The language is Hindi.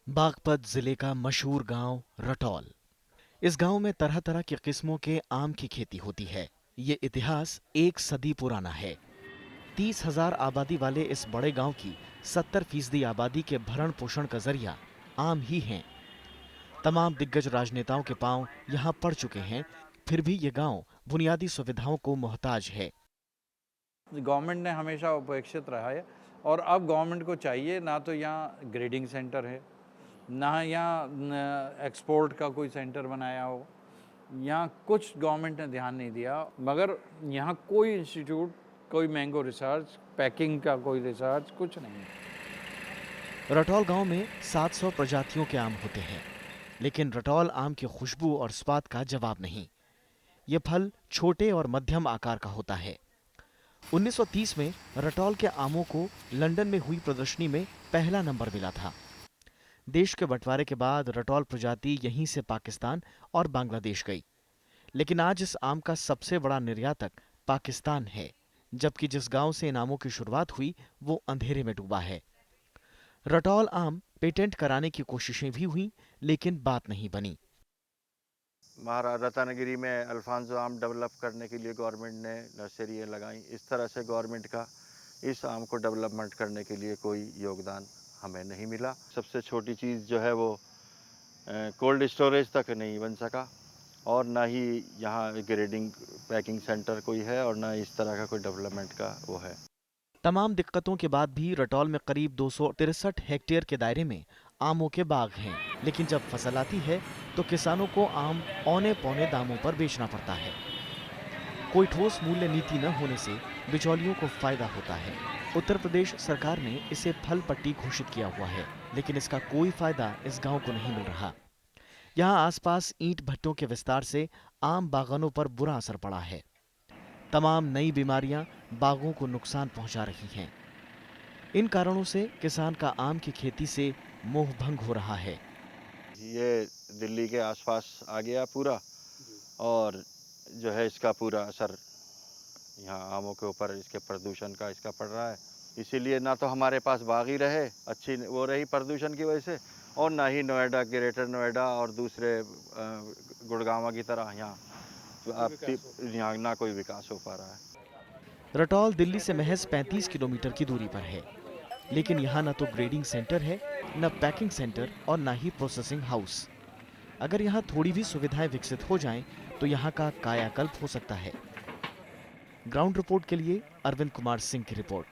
बागपत जिले का मशहूर गांव रटौल। इस गांव में तरह तरह की किस्मों के आम की खेती होती है। ये इतिहास 1 सदी पुराना है। 30,000 आबादी वाले इस बड़े गांव की 70% आबादी के भरण पोषण का जरिया आम ही हैं। तमाम दिग्गज राजनेताओं के पांव यहाँ पड़ चुके हैं, फिर भी ये गांव बुनियादी सुविधाओं को मोहताज है। गवर्नमेंट ने हमेशा उपेक्षित रहा है और अब गवर्नमेंट को चाहिए, ना तो यहाँ ग्रेडिंग सेंटर है, ना यहाँ एक्सपोर्ट का कोई सेंटर बनाया हो। यहाँ कुछ गवर्नमेंट ने ध्यान नहीं दिया, मगर यहाँ कोई इंस्टीट्यूट, कोई मैंगो रिसर्च, पैकिंग का कोई रिसर्च, कुछ नहीं है। रटौल गांव में 700 प्रजातियों के आम होते हैं, लेकिन रटौल आम की खुशबू और स्वाद का जवाब नहीं। ये फल छोटे और मध्यम आकार का होता है। 1930 में रटौल के आमों को लंदन में हुई प्रदर्शनी में पहला नंबर मिला था। देश के बंटवारे के बाद रटौल प्रजाति यहीं से पाकिस्तान और बांग्लादेश गई, लेकिन आज इस आम का सबसे बड़ा निर्यातक पाकिस्तान है, जबकि जिस गांव से इन आमों की शुरुआत हुई वो अंधेरे में डूबा है। रटौल आम पेटेंट कराने की कोशिशें भी हुई, लेकिन बात नहीं बनी। महाराजा रत्नागिरी में अल्फांसो आम डेवलप करने के लिए गवर्नमेंट ने नर्सरियाँ लगाई। इस तरह से गवर्नमेंट का इस आम को डेवलपमेंट करने के लिए कोई योगदान हमें नहीं मिला। सबसे छोटी चीज़ जो है वो कोल्ड स्टोरेज तक नहीं बन सका, और ना ही यहाँ ग्रेडिंग पैकिंग सेंटर कोई है, और ना इस तरह का कोई डेवलपमेंट का वो है। तमाम दिक्कतों के बाद भी रटौल में करीब 263 हेक्टेयर के दायरे में आमों के बाग हैं, लेकिन जब फसल आती है तो किसानों को आम औने पौने दामों पर बेचना पड़ता है। कोई ठोस मूल्य नीति न होने से बिचौलियों को फायदा होता है। उत्तर प्रदेश सरकार ने इसे फल पट्टी घोषित किया हुआ है, लेकिन इसका कोई फायदा इस गांव को नहीं मिल रहा। यहाँ आसपास ईंट भट्टों के विस्तार से आम बागानों पर बुरा असर पड़ा है। तमाम नई बीमारियां बागों को नुकसान पहुंचा रही हैं। इन कारणों से किसान का आम की खेती से मोह भंग हो रहा है। ये दिल्ली के आसपास आ गया पूरा, और जो है इसका पूरा असर यहाँ आमों के ऊपर, इसके प्रदूषण का इसका पड़ रहा है। इसीलिए ना तो हमारे पास बाग ही रहे, अच्छी वो रही प्रदूषण की वजह से, और ना ही नोएडा, ग्रेटर नोएडा और दूसरे गुड़गांव की तरह यहाँ ना कोई विकास हो पा रहा है। रटौल दिल्ली से महज 35 किलोमीटर की दूरी पर है, लेकिन यहाँ न तो ग्रेडिंग सेंटर है, न पैकिंग सेंटर और न ही प्रोसेसिंग हाउस। अगर यहाँ थोड़ी भी सुविधाएं विकसित हो जाएं, तो यहाँ का कायाकल्प हो सकता है। ग्राउंड रिपोर्ट के लिए अरविंद कुमार सिंह की रिपोर्ट।